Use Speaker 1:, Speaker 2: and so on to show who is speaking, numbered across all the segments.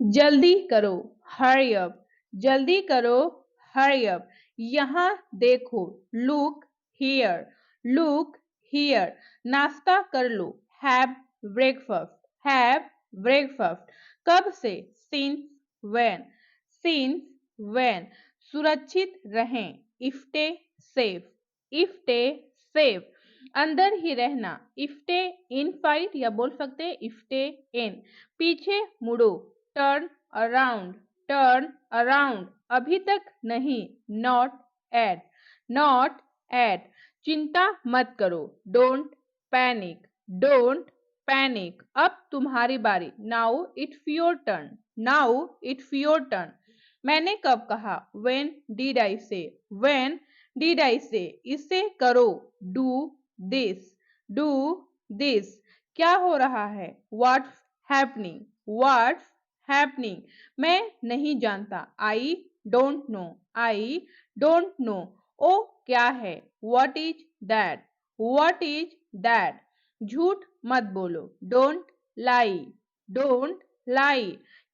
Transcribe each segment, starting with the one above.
Speaker 1: जल्दी करो, hurry up, जल्दी करो, हरी अप। यहाँ देखो, लुक हियर, लुक हियर। नाश्ता कर लो, हैव ब्रेकफास्ट, हैव ब्रेकफास्ट। कब से, सिंस व्हेन, सिंस व्हेन। सुरक्षित रहें, स्टे सेफ, स्टे सेफ। अंदर ही रहना, स्टे इन फाइट या बोल सकते हैं स्टे इन। पीछे मुड़ो, टर्न अराउंड, टर्न अराउंड। अभी तक नहीं, नॉट एट, नॉट एट। चिंता मत करो, डोंट पैनिक, डोंट पैनिक। अब तुम्हारी बारी, now it's your turn, now it's your turn. मैंने कब कहा, व्हेन डिड आई से, व्हेन डिड आई से। इसे करो, डू दिस, डू दिस। क्या हो रहा है, व्हाट्स हैपनिंग, व्हाट्स हैपनिंग। मैं नहीं जानता, I don't know, I don't know. ओ क्या है, what is that, what is that. झूठ मत बोलो, डोंट लाई, डोंट लाई।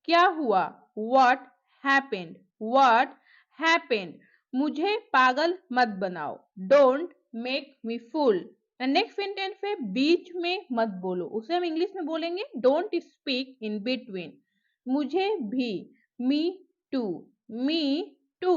Speaker 1: क्या हुआ, व्हाट हैपेंड, व्हाट हैपेंड। मुझे पागल मत बनाओ, don't make me fool. Next sentence है, बीच में मत बोलो, उसे हम इंग्लिश में बोलेंगे डोंट स्पीक इन बिटवीन। मुझे भी, मी टू, मी टू।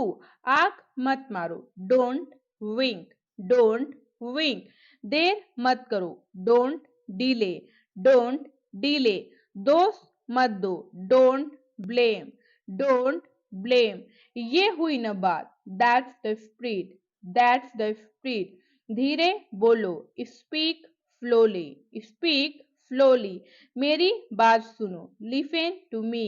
Speaker 1: आंख मत मारो, डोंट विंक, डोंट विंक। देर मत करो, डोंट डिले, डोंट डिले। दोष मत दो, डोंट ब्लेम, डोंट ब्लेम। ये हुई ना बात, that's the spirit, that's the spirit. धीरे बोलो, स्पीक स्लोली, स्पीक स्लोली। मेरी बात सुनो, listen to me,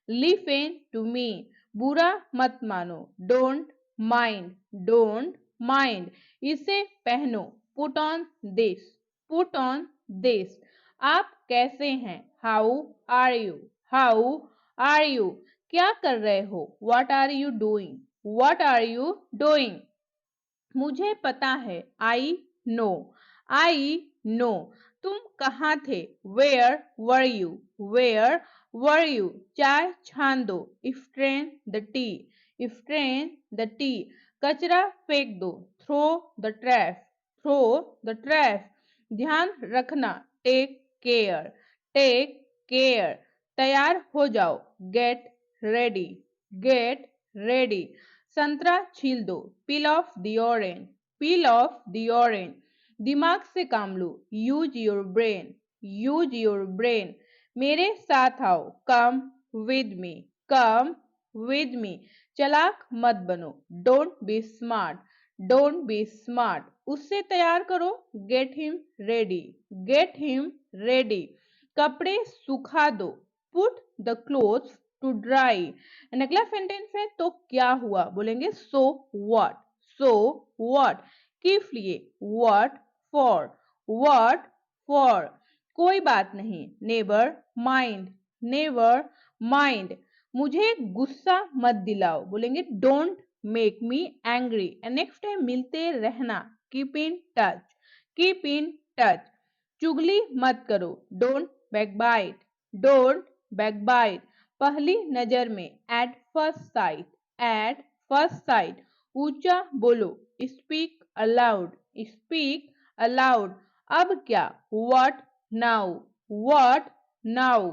Speaker 1: listen to me. बुरा मत मानो, डोंट माइंड, डोंट माइंड। इसे पहनो, put on this, put on this. आप कैसे हैं, how are you, how are you. क्या कर रहे हो, what are you doing, what are you doing. मुझे पता है, आई नो, आई नो। तुम कहाँ थे, where were you, where were you. चाय छान दो, strain the tea, strain the tea. कचरा फेंक दो, throw the trash, throw the trash. ध्यान रखना, टेक केयर, टेक केयर। तैयार हो जाओ, गेट रेडी, गेट रेडी। संतरा छील दो, peel off the orange, peel off the orange. दिमाग से काम लो, use your brain, use your brain. मेरे साथ आओ, come with me, come with me. चालाक मत बनो, don't be smart, don't be smart. उससे तैयार करो, get him ready, get him ready. कपड़े सुखा दो, put the clothes to dry. अगला सेंटेंस है, तो क्या हुआ, बोलेंगे सो व्हाट, सो व्हाट। किस लिए, व्हाट फॉर, व्हाट फॉर। कोई बात नहीं, नेवर माइंड, नेवर माइंड। मुझे गुस्सा मत दिलाओ, बोलेंगे don't make me angry. Next है, मिलते रहना, keep in touch, keep in touch. चुगली मत करो, डोंट बैकबाइट, डोंट बैकबाइट। पहली नजर में, at first sight, at first sight. ऊंचा बोलो, स्पीक अलाउड, स्पीक अलाउड। अब क्या, व्हाट नाउ, व्हाट नाउ।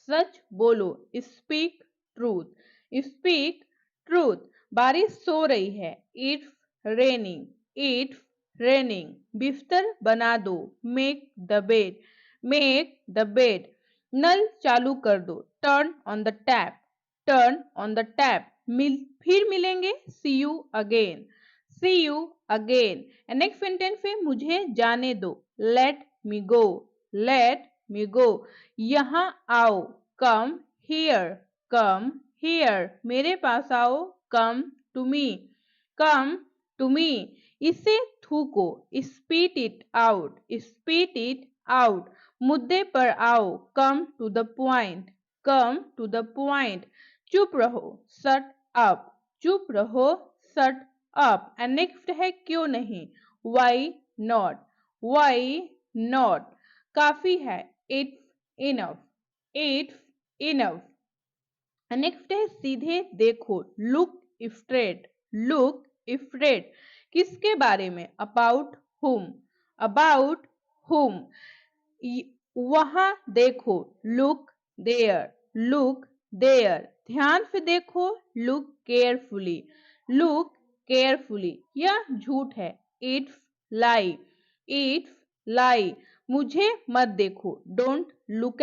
Speaker 1: सच बोलो, स्पीक ट्रूथ, स्पीक ट्रूथ। बारिश हो रही है, इट्स रेनिंग, इट्स रेनिंग। बिस्तर बना दो, make the bed, make the bed. नल चालू कर दो, turn on the tap, turn on the tap. फिर मिलेंगे, see you again, see you again. Next sentence है, मुझे जाने दो, लेट मी गो, लेट मी गो। यहाँ आओ, कम हियर, कम हियर। मेरे पास आओ, come to me, come to me. इसे थूको, spit it out, spit it out. मुद्दे पर आओ, come to the point, come to the point. चुप रहो, शट अप, चुप रहो, शट अप। एंड नेक्स्ट है, क्यों नहीं, वाई नॉट, वाई नॉट। काफी है, it's enough, it's enough. Next है सीधे देखो, स्ट्रेट लुक स्ट्रेट। किसके बारे में? हुम अबाउट हुम। वहां देखो, लुक देयर लुक देयर। ध्यान से देखो, लुक केयरफुली। यह झूठ है, इट्स लाई इट्स लाई। मुझे मत देखो, डोंट लुक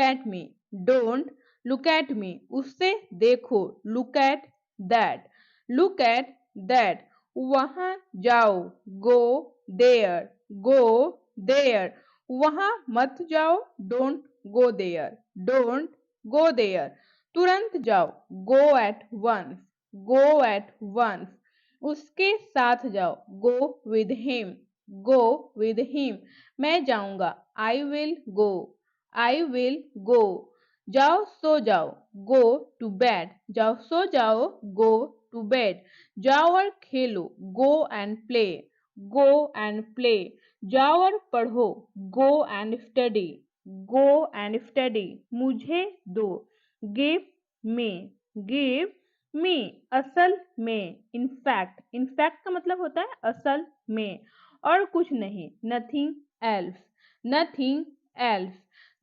Speaker 1: एट मी। उससे देखो, दैट लुक एट दैट। वहां जाओ, गो गो देयर। वहां मत जाओ, डोंट गो देयर। तुरंत जाओ, गो गो एट वंस। उसके साथ जाओ, गो विद हिम। मैं जाऊंगा, आई विल गो। जाओ सो जाओ, गो टू बेड। जाओ सो जाओ, गो टू बेड। जाओ और खेलो, गो एंड प्ले। जाओ और पढ़ो, go and study go and study. मुझे दो, गिव मी गिव मी। असल में, इनफैक्ट का मतलब होता है असल में। और कुछ नहीं, नथिंग एल्स।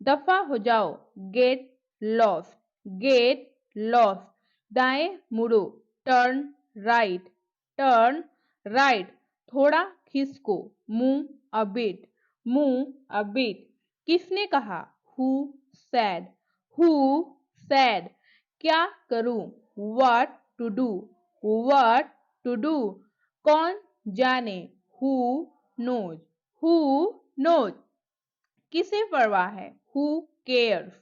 Speaker 1: दफा हो जाओ, गेट गेट लॉस्ट। दाएं मुड़ो, टर्न राइट टर्न राइट। थोड़ा खिसको, मूव अ बिट। किसने कहा? Who said who said. क्या करूं? What what to do. कौन जाने? Who knows who knows. किसे परवाह है? Who cares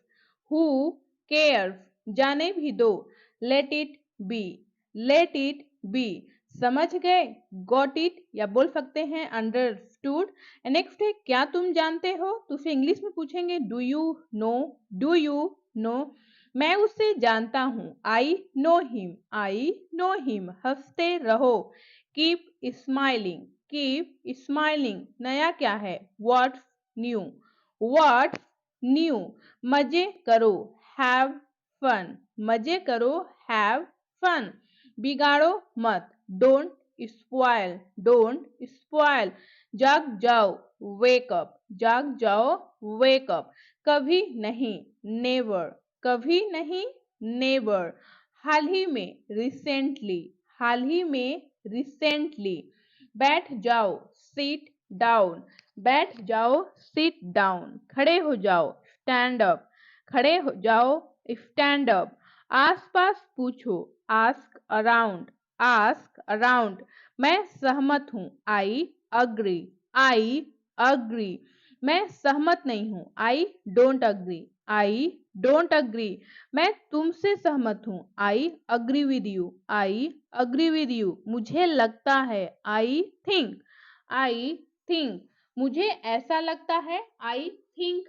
Speaker 1: who cares. जाने भी दो, लेट इट बी बी। समझ गए? गॉट इट, या बोल सकते हैं अंडरस्टूड। नेक्स्ट है, क्या तुम जानते हो? तो उसे इंग्लिश में पूछेंगे, डू यू नो। मैं उसे जानता हूँ, आई नो हिम। हंसते रहो, कीप स्माइलिंग। नया क्या है? New what's new. मजे करो, हैव मजे करो, हैव फन। बिगाड़ो मत, डोंट स्पॉयल। जाग जाओ, वेक अप। कभी नहीं, कभी नहीं, नेवर। हाल ही में, रिसेंटली। बैठ जाओ, सिट डाउन बैठ जाओ, सिट डाउन। खड़े हो जाओ, खड़े हो जाओ, स्टैंड अप। आस पास पूछो, आस्क अराउंड। मैं सहमत हूँ, अग्री आई अग्री। मैं सहमत नहीं हूँ, आई डोंट अग्री। मैं तुमसे सहमत हूँ, आई अग्री विद यू। मुझे लगता है, आई थिंक। मुझे ऐसा लगता है, आई थिंक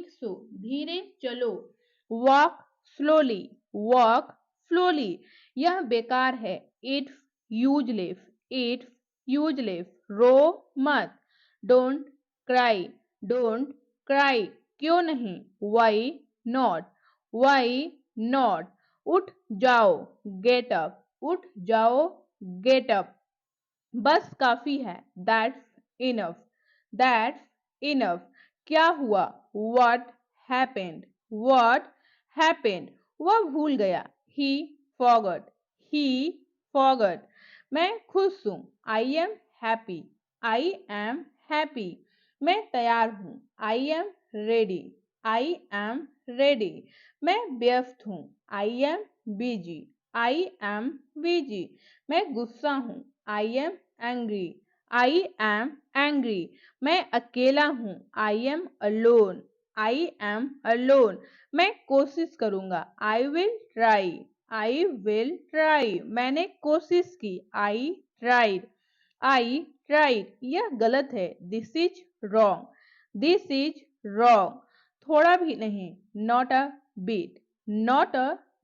Speaker 1: सो। धीरे चलो, वॉक स्लोली वॉक स्लोली। यह बेकार है, इट्स इट्स यूजलेस। रो मत, डोंट क्राई क्राई। क्यों नहीं? Not why not. उठ जाओ, उठ जाओ, गेट अप। बस काफी है, इनफ दैट्स इनफ। क्या हुआ? What what happened. वह भूल गया, ही फॉगट ही फॉगट। मैं खुश हूं, हैप्पी आई एम हैप्पी। मैं तैयार हूं, रेडी आई एम रेडी। मैं व्यस्त हूं, बिजी आई एम बिजी। मैं गुस्सा हूं, एंग्री आई एम एंग्री। मैं अकेला हूं, आई एम अलोन। मैं कोशिश करूंगा, आई विल ट्राई। मैंने कोशिश की, आई ट्राइड। यह गलत है, दिस इज रॉन्ग। थोड़ा भी नहीं, not a beat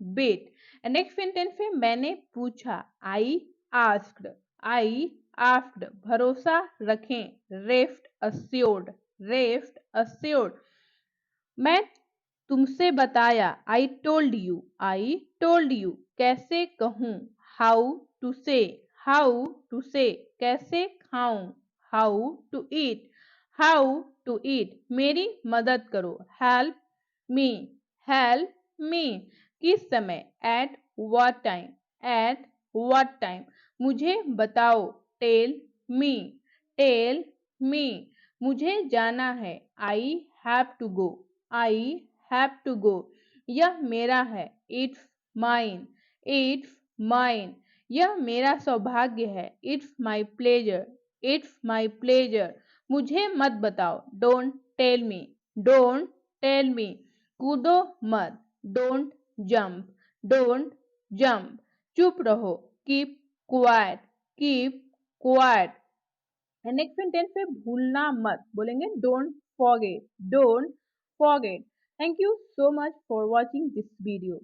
Speaker 1: bit. Next sentence है, मैंने पूछा, आस्क्ड आई आस्क्ड। भरोसा रखें, रेस्ट अश्योर्ड मैं तुमसे बताया, I told you, I told you. कैसे कहूँ, how to say, how to say. कैसे खाऊं, how to eat, how to eat. मेरी मदद करो, हेल्प मी, हेल्प मी। किस समय, at what time, at what time. मुझे बताओ, टेल मी, टेल मी। मुझे जाना है, I have to go, I have to go. यह मेरा है, इट्स माइन, इट्स माइन। यह मेरा सौभाग्य है, it's my pleasure, it's my pleasure. मुझे मत बताओ, don't tell me, don't tell me. कूदो मत, डोंट जंप, डोंट जंप। चुप रहो, keep quiet, keep quiet. Next sentence पे भूलना मत बोलेंगे, don't forget, don't forget. Thank you so much for watching this video.